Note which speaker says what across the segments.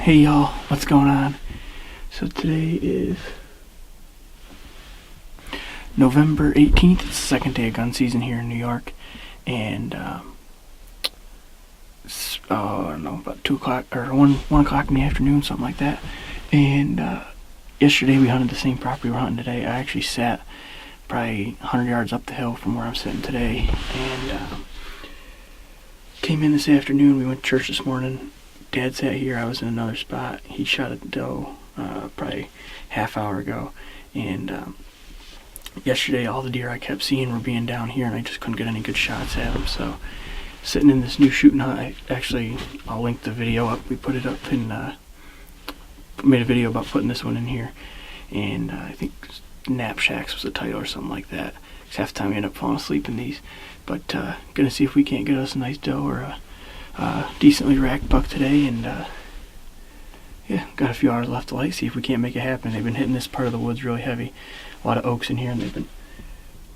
Speaker 1: Hey y'all, what's going on? So today is November 18th. It's the second day of gun season here in New York. And, I don't know, about 2 o'clock or 1 o'clock in the afternoon, something like that. And, yesterday we hunted the same property we're hunting today. I actually sat probably 100 yards up the hill from where I'm sitting today. And, came in this afternoon. We went to church this morning. Dad sat here. I was in another spot. He shot a doe probably half hour ago. And yesterday all the deer I kept seeing were being down here, and I just couldn't get any good shots at them. So sitting in this new shooting hut, I'll link the video up. We put it up and made a video about putting this one in here. And I think Nap Shacks was the title or something like that. Because half the time we end up falling asleep in these. But gonna see if we can't get us a nice doe or a decently racked buck today. And yeah, got a few hours left to light. See if we can't make it happen. They've been hitting this part of the woods really heavy. A lot of oaks in here, and they've been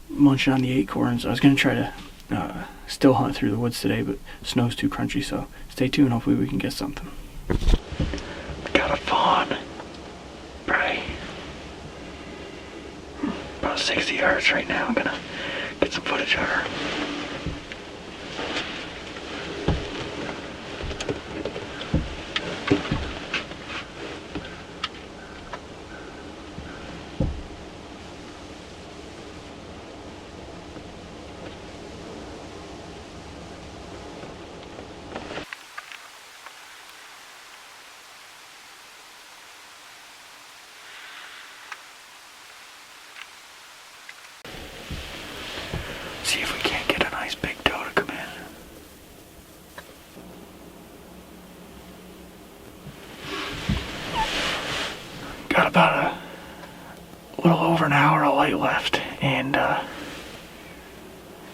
Speaker 1: munching on the acorns. I was gonna try to still hunt through the woods today, but snow's too crunchy. So stay tuned. Hopefully we can get something. Got a fawn. Probably about 60 yards right now. I'm gonna get some footage of her. See if we can't get a nice big doe to come in. Got about a little over an hour of light left, and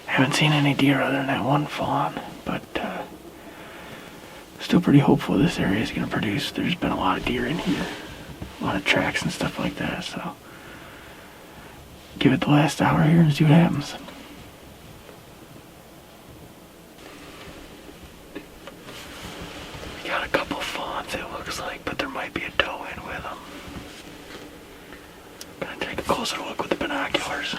Speaker 1: haven't seen any deer other than that one fawn, but still pretty hopeful this area is going to produce. There's been a lot of deer in here, a lot of tracks and stuff like that, so give it the last hour here and see what happens. Got a couple fawns, it looks like, but there might be a doe in with them. Gonna take a closer look with the binoculars.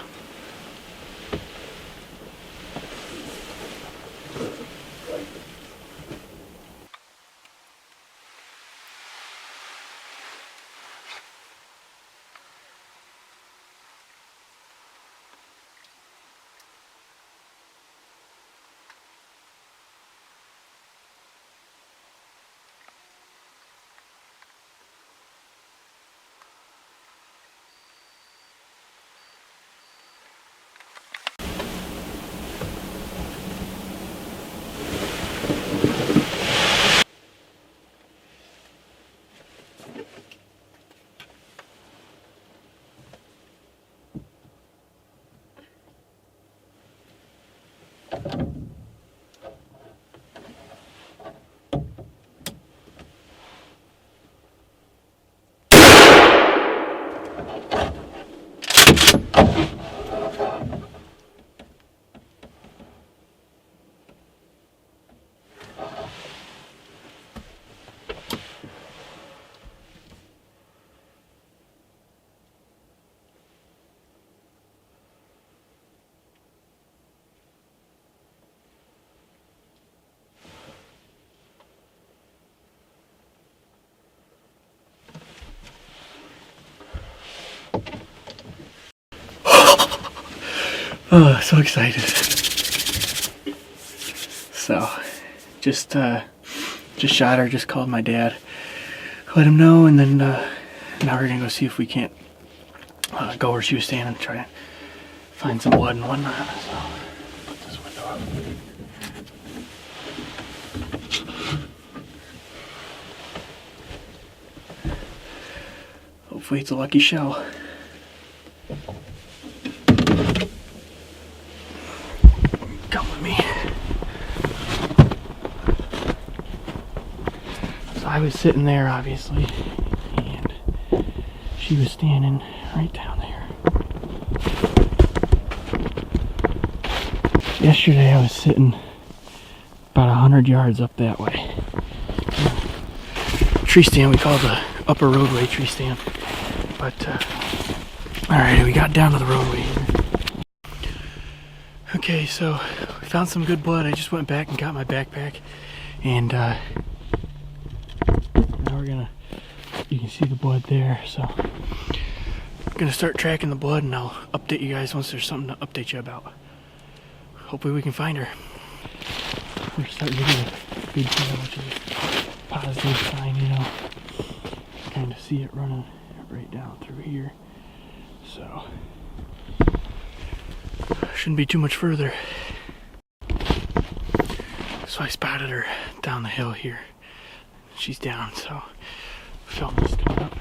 Speaker 1: Oh, so excited. So, just shot her, just called my dad, let him know, and then now we're gonna go see if we can't go where she was standing, try and find some blood and whatnot. So, put this window up. Hopefully it's a lucky shell. Come with me. So I was sitting there, obviously, and she was standing right down there. Yesterday I was sitting about 100 yards up that way. tree stand we call the upper roadway tree stand. But alright, we got down to the roadway here. Okay, so we found some good blood. I just went back and got my backpack, and now we're gonna, you can see the blood there, so I'm gonna start tracking the blood, and I'll update you guys once there's something to update you about. Hopefully we can find her. We're starting to get a big tail, which is a positive sign, you know. Kind of see it running right down through here, so shouldn't be too much further. So I spotted her down the hill here. She's down, so film this coming up.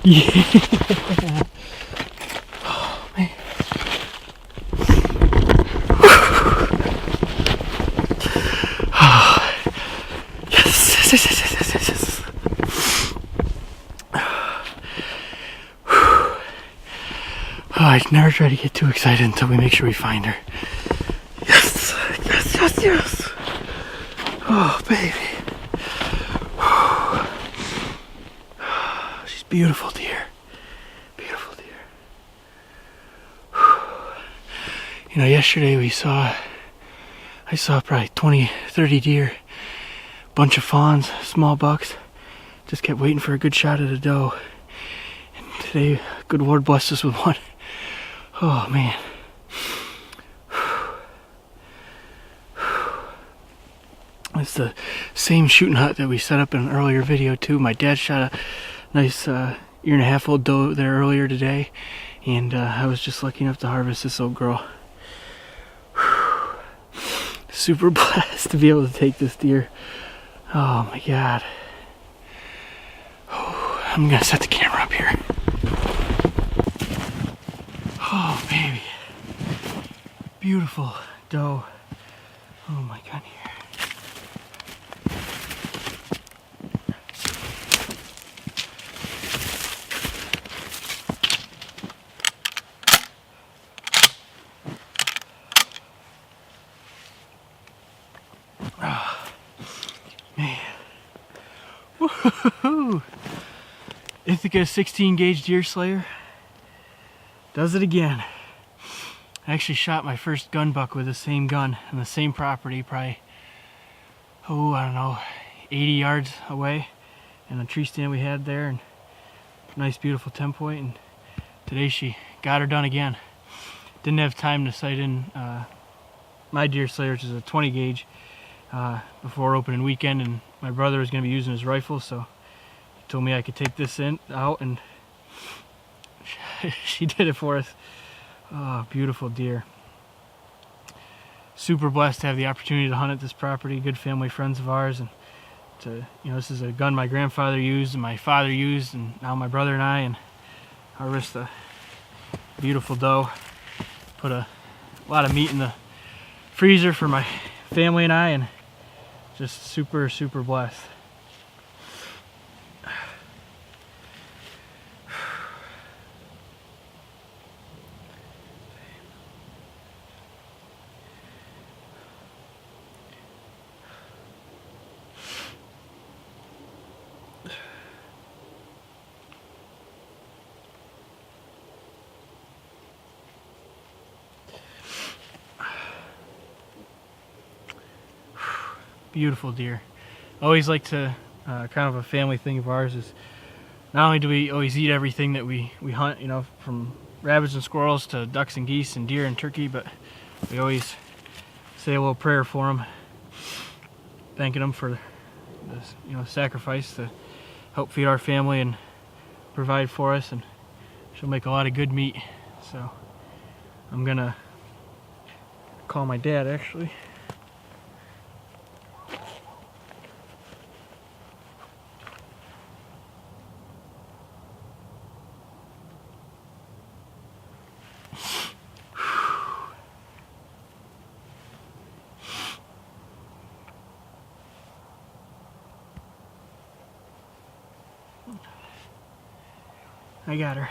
Speaker 1: Yeah. Oh man. Oh. Yes, yes, yes, yes, yes, yes. Oh, I never try to get too excited until we make sure we find her. Yes, yes, yes, yes. Oh baby. She's beautiful, dear. Beautiful, dear. You know, yesterday I saw probably 20, 30 deer, bunch of fawns, small bucks. Just kept waiting for a good shot at a doe. And today, good Lord blessed us with one. Oh man. It's the same shooting hut that we set up in an earlier video too. My dad shot a nice year-and-a-half-old doe there earlier today, and I was just lucky enough to harvest this old girl. Super blessed to be able to take this deer. Oh my god. Oh, I'm gonna set the camera up here. Oh baby. Beautiful doe. Oh my god. Man. Woohoo! Ithaca 16 gauge deer slayer does it again. I actually shot my first gun buck with the same gun on the same property, probably, I don't know, 80 yards away, in a tree stand we had there, and nice beautiful 10-point, and today she got her done again. Didn't have time to sight in my deer slayer, which is a 20 gauge, before opening weekend, and my brother was going to be using his rifle, so he told me I could take this out, and she did it for us. Oh, beautiful deer. Super blessed to have the opportunity to hunt at this property. Good family friends of ours, and this is a gun my grandfather used and my father used, and now my brother and I, and harvest a beautiful doe. Put a lot of meat in the freezer for my family and I, and just super, super blessed. Beautiful deer. Always like to, kind of a family thing of ours is, not only do we always eat everything that we hunt, you know, from rabbits and squirrels to ducks and geese and deer and turkey, but we always say a little prayer for them, thanking them for this, sacrifice to help feed our family and provide for us, and she'll make a lot of good meat. So I'm gonna call my dad actually. I got her.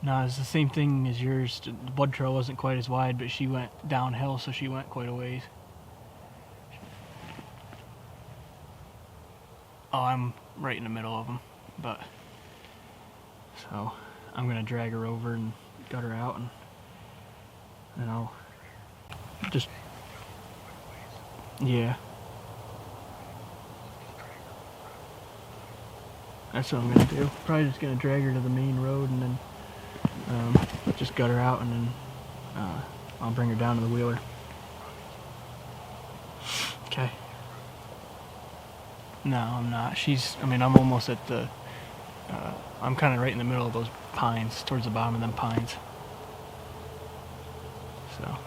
Speaker 1: No, it's the same thing as yours. The blood trail wasn't quite as wide, but she went downhill, so she went quite a ways. Oh, I'm right in the middle of them, but so I'm gonna drag her over and gut her out, and then I'll just, yeah. That's what I'm gonna do. Probably just gonna drag her to the main road and then just gut her out, and then I'll bring her down to the wheeler. Okay. No, I'm not. I'm almost at the, I'm kind of right in the middle of those pines, towards the bottom of them pines. So,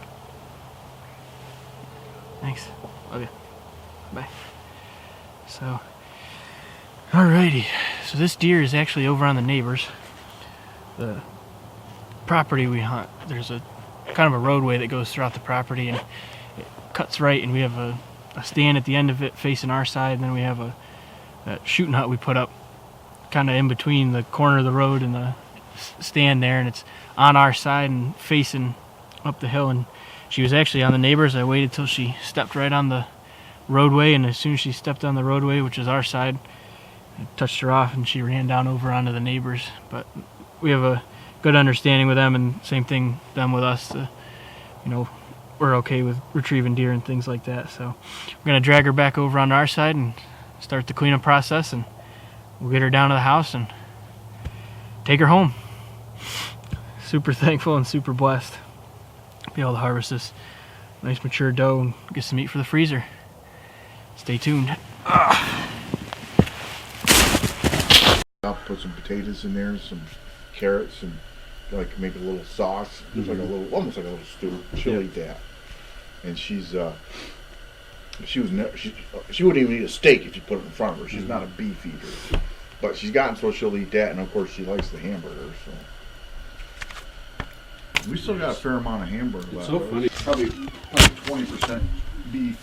Speaker 1: thanks. Love you. Bye. So, alrighty. So this deer is actually over on the neighbors. The property we hunt, there's a kind of a roadway that goes throughout the property, and it cuts right, and we have a stand at the end of it facing our side, and then we have a shooting hut we put up kind of in between the corner of the road and the stand there, and it's on our side and facing up the hill. And she was actually on the neighbors. I waited till she stepped right on the roadway, and as soon as she stepped on the roadway, which is our side, I touched her off and she ran down over onto the neighbors. But we have a good understanding with them, and same thing them with us. We're okay with retrieving deer and things like that. So we're gonna drag her back over on our side and start the cleanup process, and we'll get her down to the house and take her home. Super thankful and super blessed to be able to harvest this nice mature doe and get some meat for the freezer. Stay tuned.
Speaker 2: I'll put some potatoes in there, some carrots, and like make a little sauce, just like a little, almost like a little stew. She'll eat that. And she wouldn't even eat a steak if you put it in front of her. She's not a beef eater, but she's gotten so she'll eat that, and of course she likes the hamburger. So we still got a fair amount of hamburger left.
Speaker 3: So funny.
Speaker 2: Probably 20% beef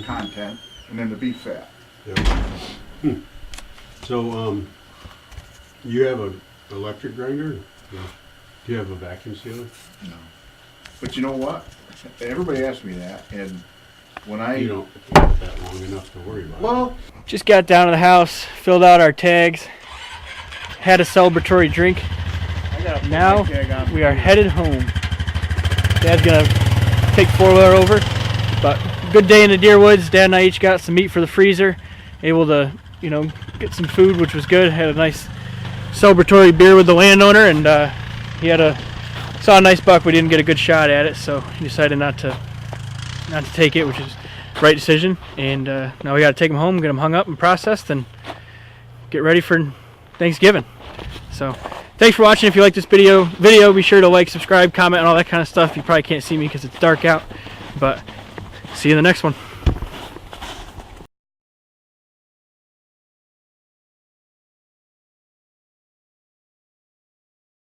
Speaker 2: content, and then the beef fat.
Speaker 3: Yeah. So you have an electric grinder? No. Do you have a vacuum sealer?
Speaker 2: No. But you know what? Everybody asks me that, and when
Speaker 3: You don't have that long enough to worry about.
Speaker 2: well,
Speaker 1: Just got down to the house, filled out our tags, had a celebratory drink. Now we are headed home. Dad's gonna take 4-wheeler over, but good day in the deer woods. Dad and I each got some meat for the freezer, able to get some food, which was good. Had a nice celebratory beer with the landowner, and he saw a nice buck. We didn't get a good shot at it, so he decided not to take it, which is the right decision. And now we got to take him home, get him hung up and processed, and get ready for Thanksgiving. So thanks for watching. If you like this video, be sure to like, subscribe, comment, and all that kind of stuff. You probably can't see me because it's dark out, but see you in the next one.